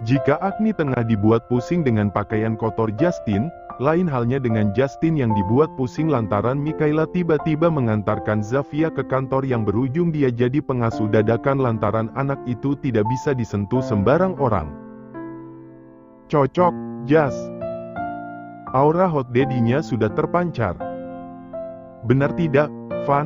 Jika Agni tengah dibuat pusing dengan pakaian kotor Justin, lain halnya dengan Justin yang dibuat pusing lantaran Mikaela tiba-tiba mengantarkan Zafia ke kantor yang berujung dia jadi pengasuh dadakan lantaran anak itu tidak bisa disentuh sembarang orang. Cocok, Jas. Aura hot daddy-nya sudah terpancar. Benar tidak, Van?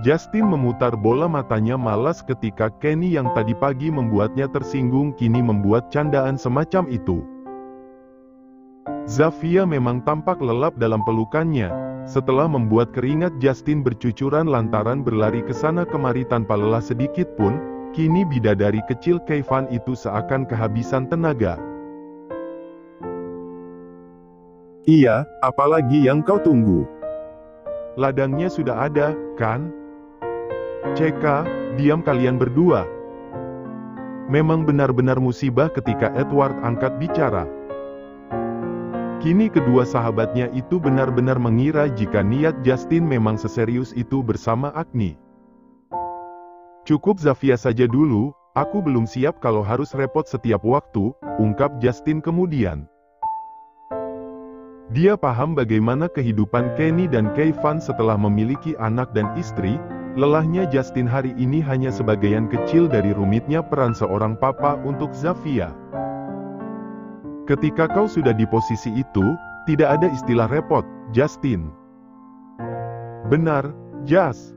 Justin memutar bola matanya malas ketika Kenny yang tadi pagi membuatnya tersinggung kini membuat candaan semacam itu. Zafia memang tampak lelap dalam pelukannya, setelah membuat keringat Justin bercucuran lantaran berlari ke sana kemari tanpa lelah sedikit pun, kini bidadari kecil Keivan itu seakan kehabisan tenaga. Iya, apalagi yang kau tunggu? Ladangnya sudah ada, kan? Ceka, diam kalian berdua. Memang benar-benar musibah ketika Edward angkat bicara. Kini kedua sahabatnya itu benar-benar mengira jika niat Justin memang seserius itu bersama Agni. Cukup Zafia saja dulu, aku belum siap kalau harus repot setiap waktu, ungkap Justin kemudian. Dia paham bagaimana kehidupan Kenny dan Keivan setelah memiliki anak dan istri. Lelahnya Justin hari ini hanya sebagian kecil dari rumitnya peran seorang papa untuk Zafia. Ketika kau sudah di posisi itu, tidak ada istilah repot, Justin. Benar, Jas.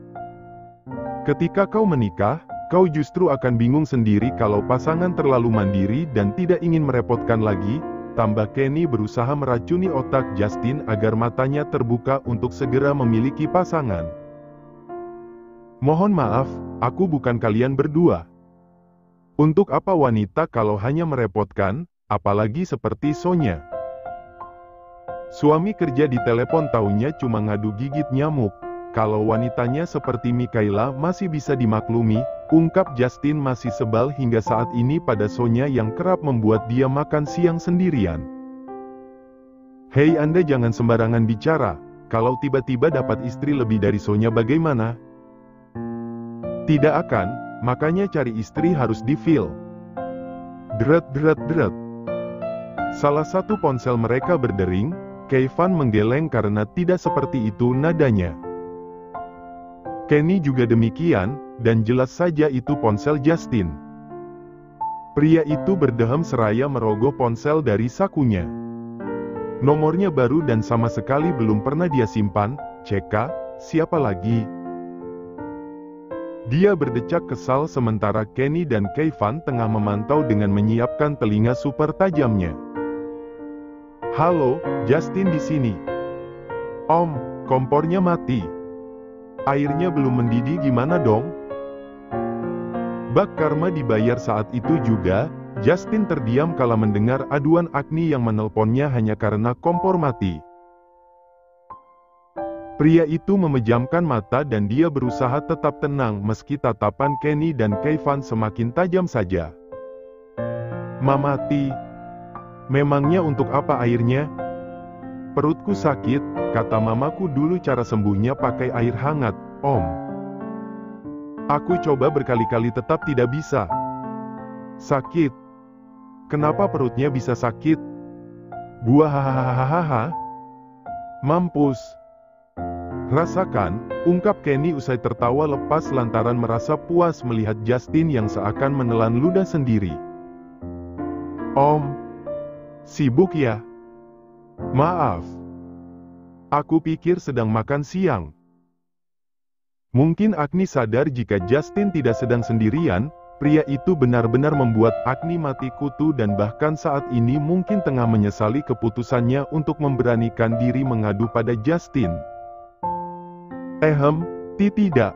Ketika kau menikah, kau justru akan bingung sendiri kalau pasangan terlalu mandiri dan tidak ingin merepotkan lagi, tambah Kenny berusaha meracuni otak Justin agar matanya terbuka untuk segera memiliki pasangan. Mohon maaf, aku bukan kalian berdua. Untuk apa wanita kalau hanya merepotkan, apalagi seperti Sonya. Suami kerja di telepon taunya cuma ngadu gigit nyamuk. Kalau wanitanya seperti Mikaela masih bisa dimaklumi, ungkap Justin masih sebal hingga saat ini pada Sonya yang kerap membuat dia makan siang sendirian. Hei Anda jangan sembarangan bicara, kalau tiba-tiba dapat istri lebih dari Sonya bagaimana? Tidak akan, makanya cari istri harus di-feel. Deret. Salah satu ponsel mereka berdering, Keivan menggeleng karena tidak seperti itu nadanya. Kenny juga demikian, dan jelas saja itu ponsel Justin. Pria itu berdehem seraya merogoh ponsel dari sakunya. Nomornya baru dan sama sekali belum pernah dia simpan. Ceka, siapa lagi? Dia berdecak kesal sementara Kenny dan Keivan tengah memantau dengan menyiapkan telinga super tajamnya. Halo, Justin di sini. Om, kompornya mati. Airnya belum mendidih gimana dong? Bak karma dibayar saat itu juga, Justin terdiam kala mendengar aduan Agni yang menelponnya hanya karena kompor mati. Pria itu memejamkan mata dan dia berusaha tetap tenang meski tatapan Kenny dan Keivan semakin tajam saja. Mati. Memangnya untuk apa airnya? Perutku sakit, kata mamaku dulu cara sembuhnya pakai air hangat, Om. Aku coba berkali-kali tetap tidak bisa. Sakit. Kenapa perutnya bisa sakit? Buahahaha. Mampus. Rasakan, ungkap Kenny usai tertawa lepas lantaran merasa puas melihat Justin yang seakan menelan ludah sendiri. Om. Sibuk ya? Maaf. Aku pikir sedang makan siang. Mungkin Agni sadar jika Justin tidak sedang sendirian, pria itu benar-benar membuat Agni mati kutu dan bahkan saat ini mungkin tengah menyesali keputusannya untuk memberanikan diri mengadu pada Justin. Tidak.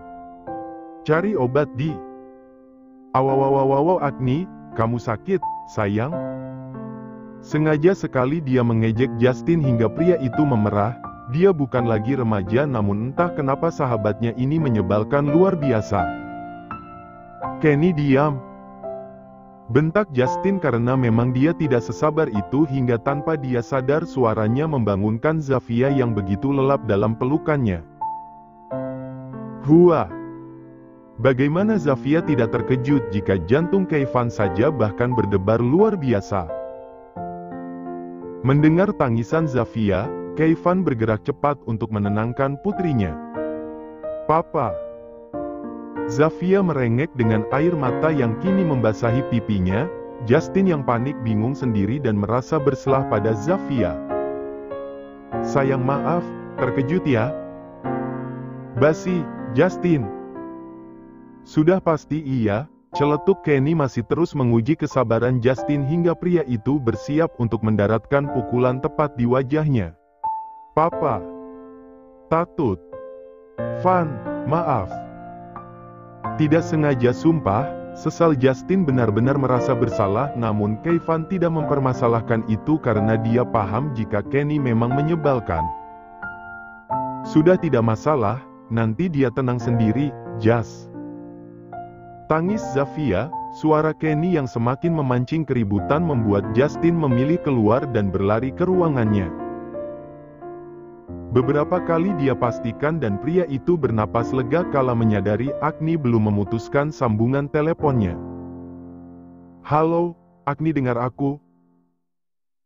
Cari obat di. Awawawawawaw Agni, kamu sakit, sayang? Sengaja sekali dia mengejek Justin hingga pria itu memerah. Dia bukan lagi remaja namun entah kenapa sahabatnya ini menyebalkan luar biasa. Kenny diam. Bentak Justin karena memang dia tidak sesabar itu hingga tanpa dia sadar suaranya membangunkan Zafia yang begitu lelap dalam pelukannya. Hua. Bagaimana Zafia tidak terkejut jika jantung Keivan saja bahkan berdebar luar biasa. Mendengar tangisan Zafia, Keivan bergerak cepat untuk menenangkan putrinya. "Papa." Zafia merengek dengan air mata yang kini membasahi pipinya. Justin yang panik bingung sendiri dan merasa bersalah pada Zafia. "Sayang, maaf, terkejut ya." "Basi, Justin." "Sudah pasti iya." Celetuk Kenny masih terus menguji kesabaran Justin hingga pria itu bersiap untuk mendaratkan pukulan tepat di wajahnya. "Papa." "Tatut." "Van, maaf." Tidak sengaja, sumpah. Sesal Justin benar-benar merasa bersalah, namun Keivan tidak mempermasalahkan itu karena dia paham jika Kenny memang menyebalkan. "Sudah tidak masalah, nanti dia tenang sendiri, Jas." Tangis Zafia, suara Kenny yang semakin memancing keributan membuat Justin memilih keluar dan berlari ke ruangannya. Beberapa kali dia pastikan dan pria itu bernapas lega kala menyadari Agni belum memutuskan sambungan teleponnya. "Halo, Agni, dengar aku?"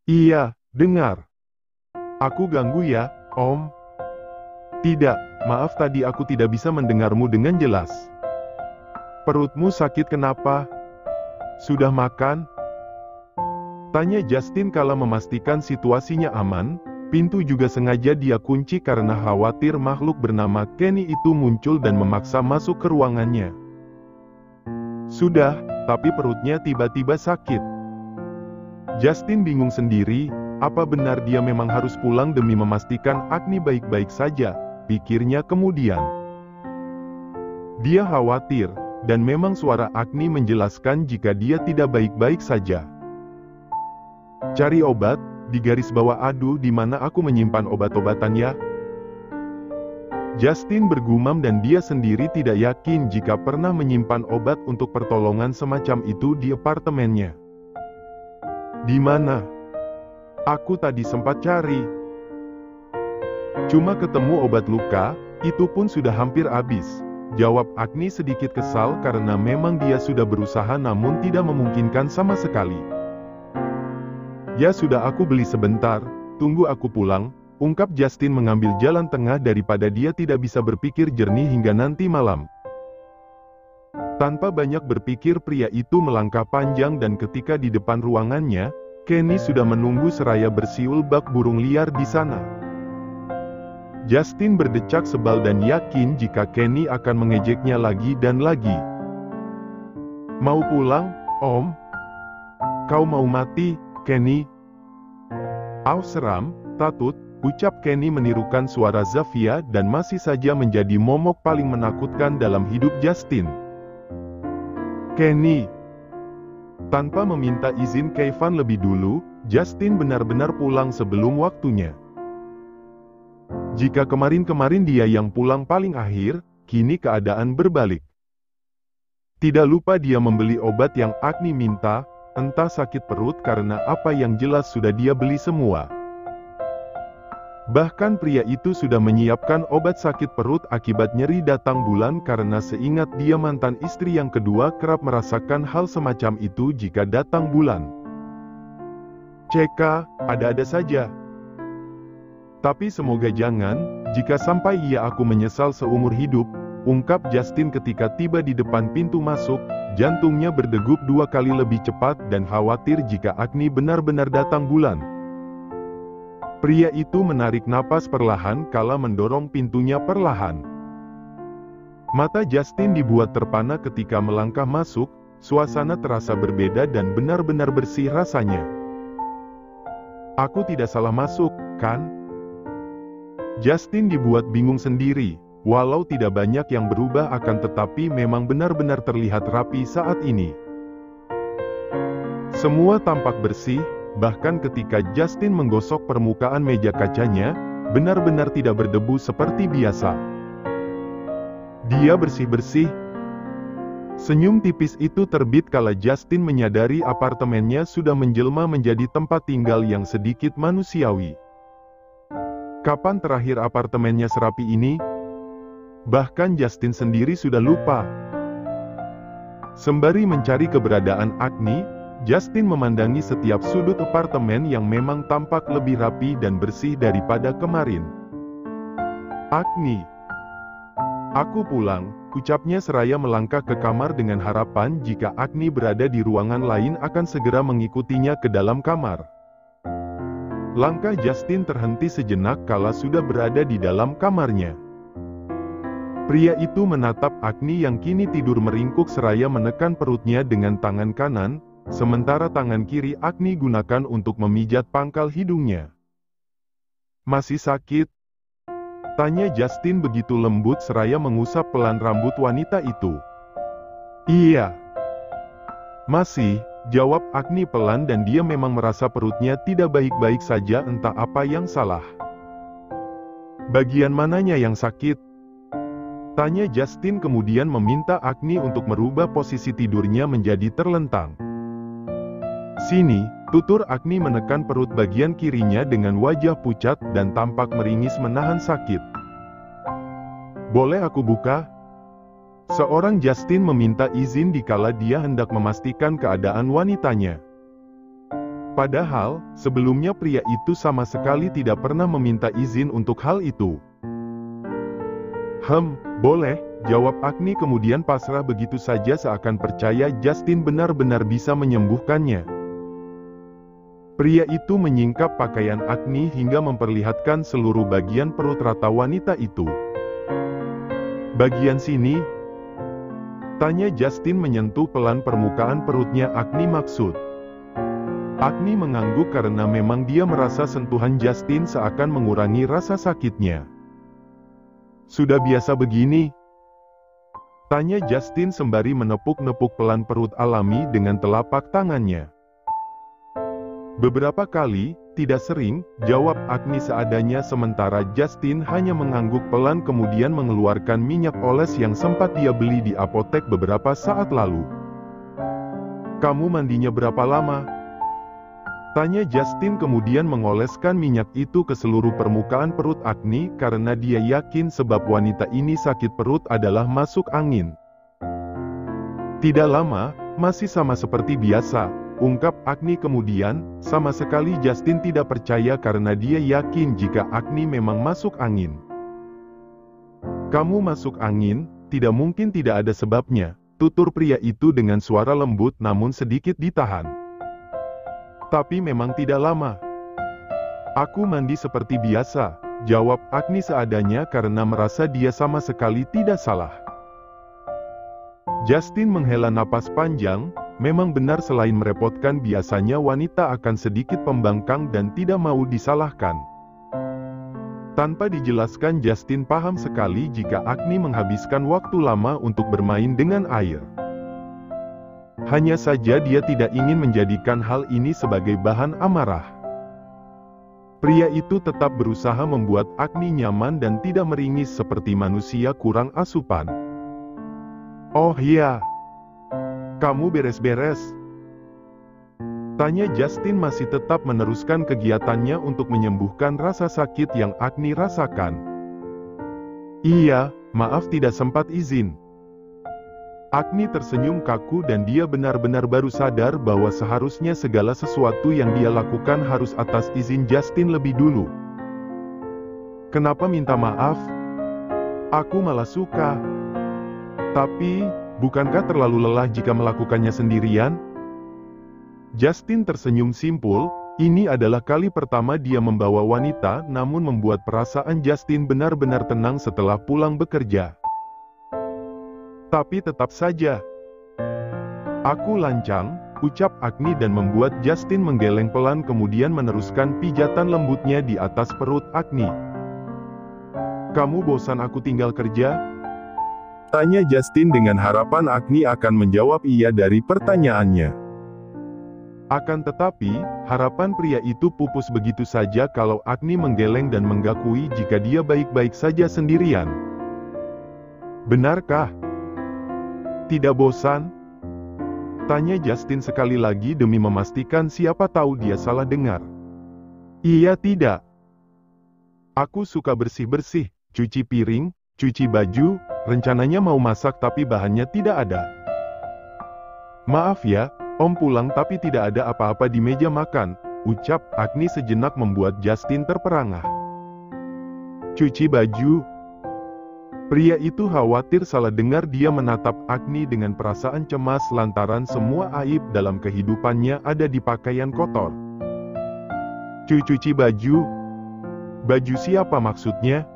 "Iya, dengar." "Aku ganggu ya, Om?" "Tidak, maaf tadi aku tidak bisa mendengarmu dengan jelas." "Perutmu sakit kenapa? Sudah makan?" tanya Justin kala memastikan situasinya aman. Pintu juga sengaja dia kunci karena khawatir makhluk bernama Kenny itu muncul dan memaksa masuk ke ruangannya. "Sudah, tapi perutnya tiba-tiba sakit." Justin bingung sendiri, apa benar dia memang harus pulang demi memastikan Agni baik-baik saja, pikirnya kemudian. Dia khawatir. Dan memang suara Agni menjelaskan jika dia tidak baik-baik saja. "Cari obat, di garis bawah aduh di mana aku menyimpan obat-obatan ya?" Justin bergumam dan dia sendiri tidak yakin jika pernah menyimpan obat untuk pertolongan semacam itu di apartemennya. "Di mana? Aku tadi sempat cari. Cuma ketemu obat luka, itu pun sudah hampir habis," jawab Agni sedikit kesal karena memang dia sudah berusaha namun tidak memungkinkan sama sekali. "Ya sudah, aku beli sebentar, tunggu aku pulang," ungkap Justin mengambil jalan tengah daripada dia tidak bisa berpikir jernih hingga nanti malam. Tanpa banyak berpikir pria itu melangkah panjang dan ketika di depan ruangannya, Kenny sudah menunggu seraya bersiul bak burung liar di sana. Justin berdecak sebal dan yakin jika Kenny akan mengejeknya lagi dan lagi. "Mau pulang, Om? Kau mau mati, Kenny?" "Aw, seram, Tatut," ucap Kenny menirukan suara Zafia dan masih saja menjadi momok paling menakutkan dalam hidup Justin. "Kenny." Tanpa meminta izin Keivan lebih dulu, Justin benar-benar pulang sebelum waktunya. Jika kemarin-kemarin dia yang pulang paling akhir, kini keadaan berbalik. Tidak lupa dia membeli obat yang Agni minta, entah sakit perut karena apa yang jelas sudah dia beli semua. Bahkan pria itu sudah menyiapkan obat sakit perut akibat nyeri datang bulan karena seingat dia mantan istri yang kedua kerap merasakan hal semacam itu jika datang bulan. "CK, ada-ada saja. Tapi semoga jangan, jika sampai iya aku menyesal seumur hidup," ungkap Justin ketika tiba di depan pintu masuk, jantungnya berdegup 2 kali lebih cepat dan khawatir jika Agni benar-benar datang bulan. Pria itu menarik napas perlahan kala mendorong pintunya perlahan. Mata Justin dibuat terpana ketika melangkah masuk, suasana terasa berbeda dan benar-benar bersih rasanya. "Aku tidak salah masuk, kan?" Justin dibuat bingung sendiri, walau tidak banyak yang berubah akan tetapi memang benar-benar terlihat rapi saat ini. Semua tampak bersih, bahkan ketika Justin menggosok permukaan meja kacanya, benar-benar tidak berdebu seperti biasa. Dia bersih-bersih. Senyum tipis itu terbit kala Justin menyadari apartemennya sudah menjelma menjadi tempat tinggal yang sedikit manusiawi. Kapan terakhir apartemennya serapi ini? Bahkan Justin sendiri sudah lupa. Sembari mencari keberadaan Agni, Justin memandangi setiap sudut apartemen yang memang tampak lebih rapi dan bersih daripada kemarin. Agni. Aku pulang, ucapnya seraya melangkah ke kamar dengan harapan jika Agni berada di ruangan lain akan segera mengikutinya ke dalam kamar. Langkah Justin terhenti sejenak kala sudah berada di dalam kamarnya. Pria itu menatap Agni yang kini tidur meringkuk seraya menekan perutnya dengan tangan kanan, sementara tangan kiri Agni gunakan untuk memijat pangkal hidungnya. "Masih sakit?" tanya Justin begitu lembut seraya mengusap pelan rambut wanita itu. "Iya. Masih," jawab Agni pelan dan dia memang merasa perutnya tidak baik-baik saja entah apa yang salah. "Bagian mananya yang sakit?" tanya Justin kemudian meminta Agni untuk merubah posisi tidurnya menjadi terlentang. "Sini," tutur Agni menekan perut bagian kirinya dengan wajah pucat dan tampak meringis menahan sakit. "Boleh aku buka?" Seorang Justin meminta izin dikala dia hendak memastikan keadaan wanitanya. Padahal, sebelumnya pria itu sama sekali tidak pernah meminta izin untuk hal itu. Boleh," jawab Agni kemudian pasrah begitu saja seakan percaya Justin benar-benar bisa menyembuhkannya. Pria itu menyingkap pakaian Agni hingga memperlihatkan seluruh bagian perut rata wanita itu. "Bagian sini?" tanya Justin menyentuh pelan permukaan perutnya Agni maksud. Agni mengangguk karena memang dia merasa sentuhan Justin seakan mengurangi rasa sakitnya. "Sudah biasa begini?" tanya Justin sembari menepuk-nepuk pelan perut alami dengan telapak tangannya. "Beberapa kali, tidak sering," jawab Agni seadanya sementara Justin hanya mengangguk pelan kemudian mengeluarkan minyak oles yang sempat dia beli di apotek beberapa saat lalu. "Kamu mandinya berapa lama?" tanya Justin kemudian mengoleskan minyak itu ke seluruh permukaan perut Agni karena dia yakin sebab wanita ini sakit perut adalah masuk angin. "Tidak lama, masih sama seperti biasa," ungkap Agni kemudian, sama sekali Justin tidak percaya karena dia yakin jika Agni memang masuk angin. "Kamu masuk angin, tidak mungkin tidak ada sebabnya," tutur pria itu dengan suara lembut namun sedikit ditahan. "Tapi memang tidak lama." "Aku mandi seperti biasa," jawab Agni seadanya karena merasa dia sama sekali tidak salah. Justin menghela napas panjang. Memang benar selain merepotkan biasanya wanita akan sedikit pembangkang dan tidak mau disalahkan. Tanpa dijelaskan Justin paham sekali jika Agni menghabiskan waktu lama untuk bermain dengan air. Hanya saja dia tidak ingin menjadikan hal ini sebagai bahan amarah. Pria itu tetap berusaha membuat Agni nyaman dan tidak meringis seperti manusia kurang asupan. "Oh iya. Kamu beres-beres?" tanya Justin masih tetap meneruskan kegiatannya untuk menyembuhkan rasa sakit yang Agni rasakan. "Iya, maaf tidak sempat izin." Agni tersenyum kaku dan dia benar-benar baru sadar bahwa seharusnya segala sesuatu yang dia lakukan harus atas izin Justin lebih dulu. "Kenapa minta maaf? Aku malah suka. Tapi, bukankah terlalu lelah jika melakukannya sendirian?" Justin tersenyum simpul, ini adalah kali pertama dia membawa wanita namun membuat perasaan Justin benar-benar tenang setelah pulang bekerja. "Tapi tetap saja. Aku lancang," ucap Agni dan membuat Justin menggeleng pelan kemudian meneruskan pijatan lembutnya di atas perut Agni. "Kamu bosan aku tinggal kerja?" tanya Justin dengan harapan Agni akan menjawab iya dari pertanyaannya. Akan tetapi, harapan pria itu pupus begitu saja kalau Agni menggeleng dan menggakui jika dia baik-baik saja sendirian. "Benarkah? Tidak bosan?" tanya Justin sekali lagi demi memastikan siapa tahu dia salah dengar. "Iya tidak. Aku suka bersih-bersih, cuci piring, cuci baju, rencananya mau masak tapi bahannya tidak ada." Maaf ya, Om pulang tapi tidak ada apa-apa di meja makan, ucap Agni sejenak membuat Justin terperangah. Cuci baju. Pria itu khawatir salah dengar dia menatap Agni dengan perasaan cemas lantaran semua aib dalam kehidupannya ada di pakaian kotor. Cuci baju? Baju siapa maksudnya?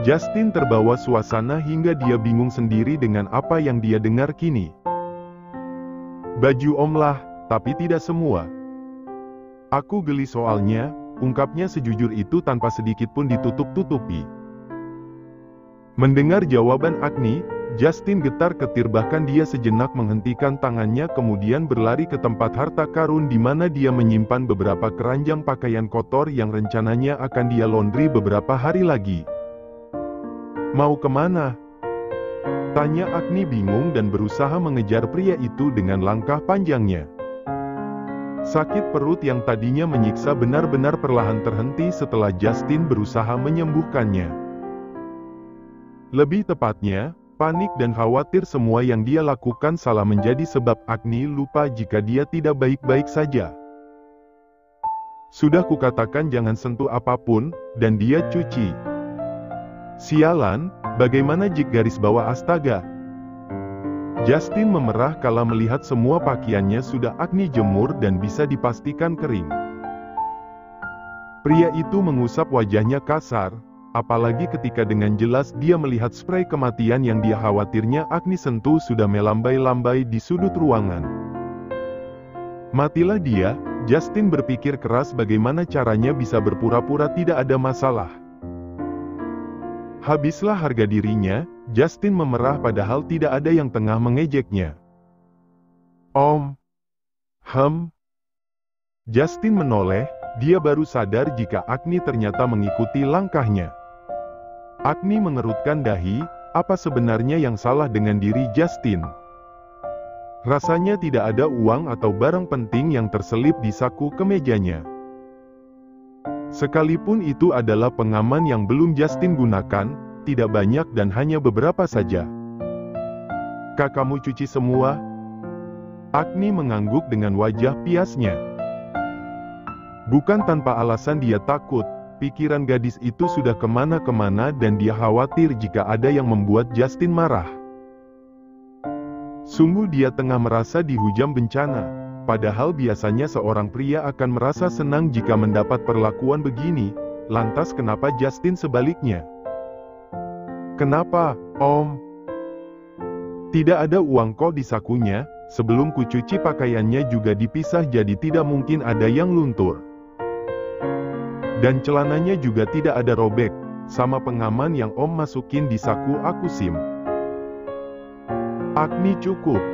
Justin terbawa suasana hingga dia bingung sendiri dengan apa yang dia dengar kini. Baju Om lah, tapi tidak semua. Aku geli soalnya, ungkapnya sejujur itu tanpa sedikit pun ditutup-tutupi. Mendengar jawaban Agni, Justin getar-ketir bahkan dia sejenak menghentikan tangannya kemudian berlari ke tempat harta karun di mana dia menyimpan beberapa keranjang pakaian kotor yang rencananya akan dia laundry beberapa hari lagi. Mau kemana? Tanya Agni bingung dan berusaha mengejar pria itu dengan langkah panjangnya. Sakit perut yang tadinya menyiksa benar-benar perlahan terhenti setelah Justin berusaha menyembuhkannya. Lebih tepatnya, panik dan khawatir semua yang dia lakukan salah menjadi sebab Agni lupa jika dia tidak baik-baik saja. Sudah kukatakan jangan sentuh apapun, dan dia cuci. Sialan, bagaimana jika garis bawah astaga? Justin memerah kala melihat semua pakaiannya sudah Agni jemur dan bisa dipastikan kering. Pria itu mengusap wajahnya kasar, apalagi ketika dengan jelas dia melihat spray kematian yang dia khawatirnya Agni sentuh sudah melambai-lambai di sudut ruangan. Matilah dia, Justin berpikir keras bagaimana caranya bisa berpura-pura tidak ada masalah. Habislah harga dirinya, Justin memerah padahal tidak ada yang tengah mengejeknya. Om. Justin menoleh, dia baru sadar jika Agni ternyata mengikuti langkahnya. Agni mengerutkan dahi, apa sebenarnya yang salah dengan diri Justin? Rasanya tidak ada uang atau barang penting yang terselip di saku kemejanya. Sekalipun itu adalah pengaman yang belum Justin gunakan, tidak banyak dan hanya beberapa saja. Kak, kamu cuci semua? Agni mengangguk dengan wajah piasnya. Bukan tanpa alasan dia takut, pikiran gadis itu sudah kemana-kemana dan dia khawatir jika ada yang membuat Justin marah. Sungguh dia tengah merasa dihujam bencana, padahal biasanya seorang pria akan merasa senang jika mendapat perlakuan begini, lantas kenapa Justin sebaliknya? Kenapa, Om? Tidak ada uang kok di sakunya, sebelum kucuci pakaiannya juga dipisah jadi tidak mungkin ada yang luntur. Dan celananya juga tidak ada robek, sama pengaman yang Om masukin di saku aku sim. Agni cukup.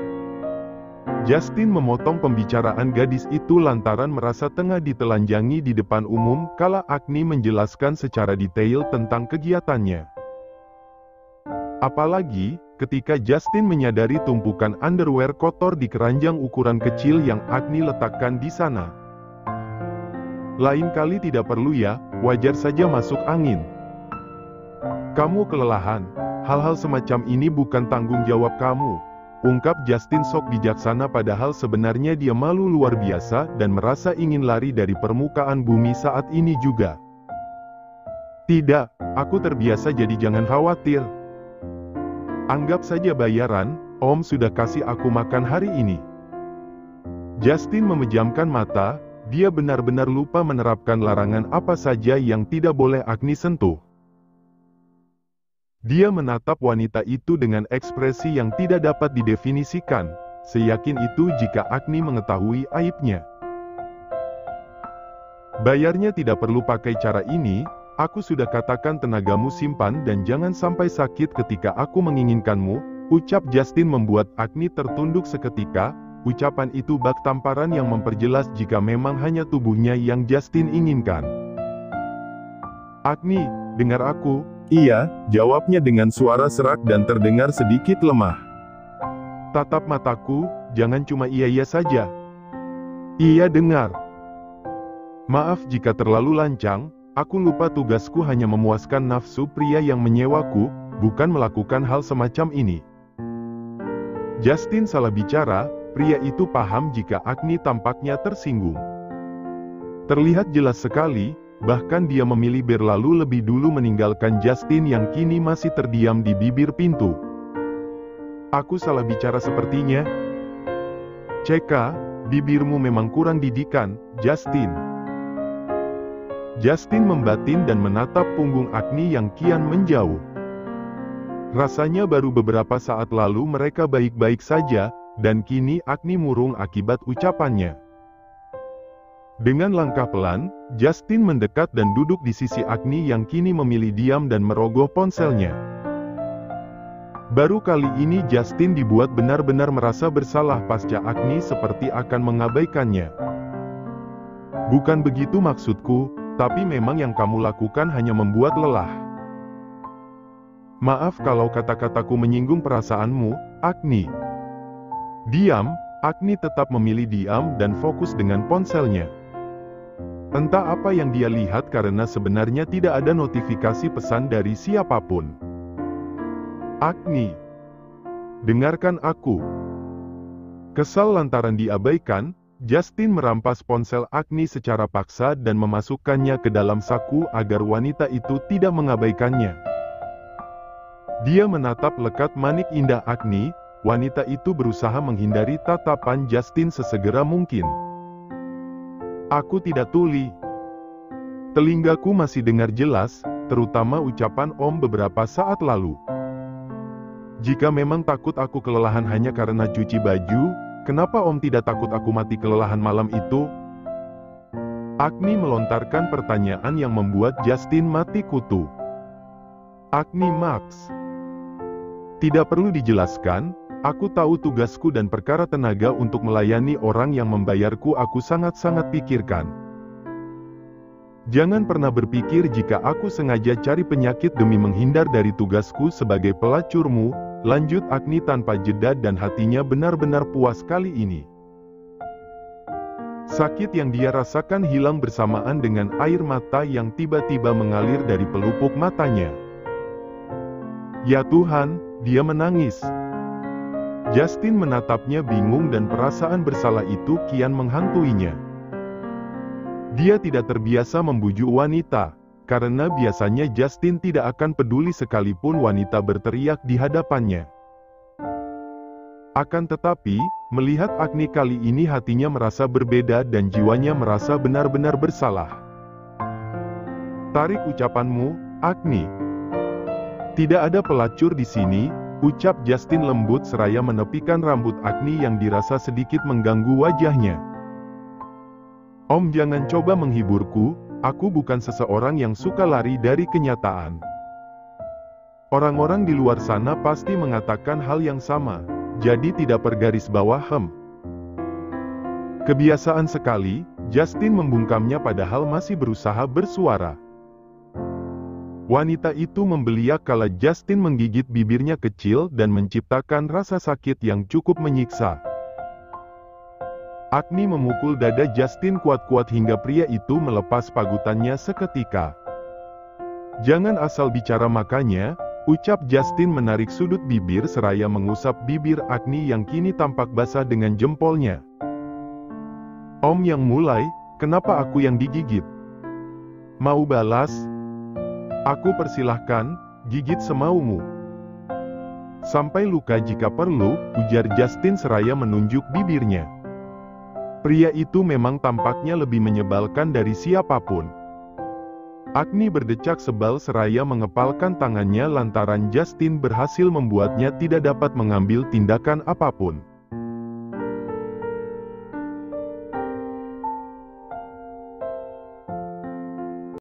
Justin memotong pembicaraan gadis itu lantaran merasa tengah ditelanjangi di depan umum kala Agni menjelaskan secara detail tentang kegiatannya. Apalagi, ketika Justin menyadari tumpukan underwear kotor di keranjang ukuran kecil yang Agni letakkan di sana. Lain kali tidak perlu ya, wajar saja masuk angin. Kamu kelelahan, hal-hal semacam ini bukan tanggung jawab kamu, ungkap Justin sok bijaksana padahal sebenarnya dia malu luar biasa dan merasa ingin lari dari permukaan bumi saat ini juga. Tidak, aku terbiasa jadi jangan khawatir. Anggap saja bayaran, Om sudah kasih aku makan hari ini. Justin memejamkan mata, dia benar-benar lupa menerapkan larangan apa saja yang tidak boleh Agni sentuh. Dia menatap wanita itu dengan ekspresi yang tidak dapat didefinisikan, seyakin itu jika Agni mengetahui aibnya. Bayarnya tidak perlu pakai cara ini, aku sudah katakan tenagamu simpan dan jangan sampai sakit ketika aku menginginkanmu, ucap Justin membuat Agni tertunduk seketika. Ucapan itu bak tamparan yang memperjelas jika memang hanya tubuhnya yang Justin inginkan. Agni, dengar aku. Iya, jawabnya dengan suara serak dan terdengar sedikit lemah. Tatap mataku, jangan cuma iya-iya saja. Iya dengar. Maaf jika terlalu lancang, aku lupa tugasku hanya memuaskan nafsu pria yang menyewaku, bukan melakukan hal semacam ini. Justin salah bicara, pria itu paham jika Agni tampaknya tersinggung. Terlihat jelas sekali, bahkan dia memilih berlalu lebih dulu meninggalkan Justin yang kini masih terdiam di bibir pintu. Aku salah bicara sepertinya. Ceka, bibirmu memang kurang didikan, Justin. Justin membatin dan menatap punggung Agni yang kian menjauh. Rasanya baru beberapa saat lalu mereka baik-baik saja, dan kini Agni murung akibat ucapannya. Dengan langkah pelan, Justin mendekat dan duduk di sisi Agni yang kini memilih diam dan merogoh ponselnya. Baru kali ini Justin dibuat benar-benar merasa bersalah pasca Agni seperti akan mengabaikannya. Bukan begitu maksudku, tapi memang yang kamu lakukan hanya membuat lelah. Maaf kalau kata-kataku menyinggung perasaanmu, Agni. Diam, Agni tetap memilih diam dan fokus dengan ponselnya. Entah apa yang dia lihat karena sebenarnya tidak ada notifikasi pesan dari siapapun. Agni, dengarkan aku. Kesal lantaran diabaikan, Justin merampas ponsel Agni secara paksa dan memasukkannya ke dalam saku agar wanita itu tidak mengabaikannya. Dia menatap lekat manik indah Agni, wanita itu berusaha menghindari tatapan Justin sesegera mungkin. Aku tidak tuli. Telingaku masih dengar jelas, terutama ucapan Om beberapa saat lalu. Jika memang takut aku kelelahan hanya karena cuci baju, kenapa Om tidak takut aku mati kelelahan malam itu? Agni melontarkan pertanyaan yang membuat Justin mati kutu. Agni Max. Tidak perlu dijelaskan, aku tahu tugasku dan perkara tenaga untuk melayani orang yang membayarku aku sangat-sangat pikirkan. Jangan pernah berpikir jika aku sengaja cari penyakit demi menghindar dari tugasku sebagai pelacurmu, lanjut Agni tanpa jeda dan hatinya benar-benar puas kali ini. Sakit yang dia rasakan hilang bersamaan dengan air mata yang tiba-tiba mengalir dari pelupuk matanya. Ya Tuhan, dia menangis. Justin menatapnya bingung dan perasaan bersalah itu kian menghantuinya. Dia tidak terbiasa membujuk wanita, karena biasanya Justin tidak akan peduli sekalipun wanita berteriak di hadapannya. Akan tetapi, melihat Agni kali ini hatinya merasa berbeda dan jiwanya merasa benar-benar bersalah. Tarik ucapanmu, Agni. Tidak ada pelacur di sini, ucap Justin lembut seraya menepikan rambut Agni yang dirasa sedikit mengganggu wajahnya. Om jangan coba menghiburku, aku bukan seseorang yang suka lari dari kenyataan. Orang-orang di luar sana pasti mengatakan hal yang sama, jadi tidak bergaris bawah Kebiasaan sekali, Justin membungkamnya padahal masih berusaha bersuara. Wanita itu membeliak kala Justin menggigit bibirnya kecil dan menciptakan rasa sakit yang cukup menyiksa. Agni memukul dada Justin kuat-kuat hingga pria itu melepas pagutannya seketika. Jangan asal bicara makanya, ucap Justin menarik sudut bibir seraya mengusap bibir Agni yang kini tampak basah dengan jempolnya. Om yang mulai, kenapa aku yang digigit? Mau balas? Aku persilahkan, gigit semaumu. Sampai luka jika perlu, ujar Justin seraya menunjuk bibirnya. Pria itu memang tampaknya lebih menyebalkan dari siapapun. Agni berdecak sebal seraya mengepalkan tangannya lantaran Justin berhasil membuatnya tidak dapat mengambil tindakan apapun.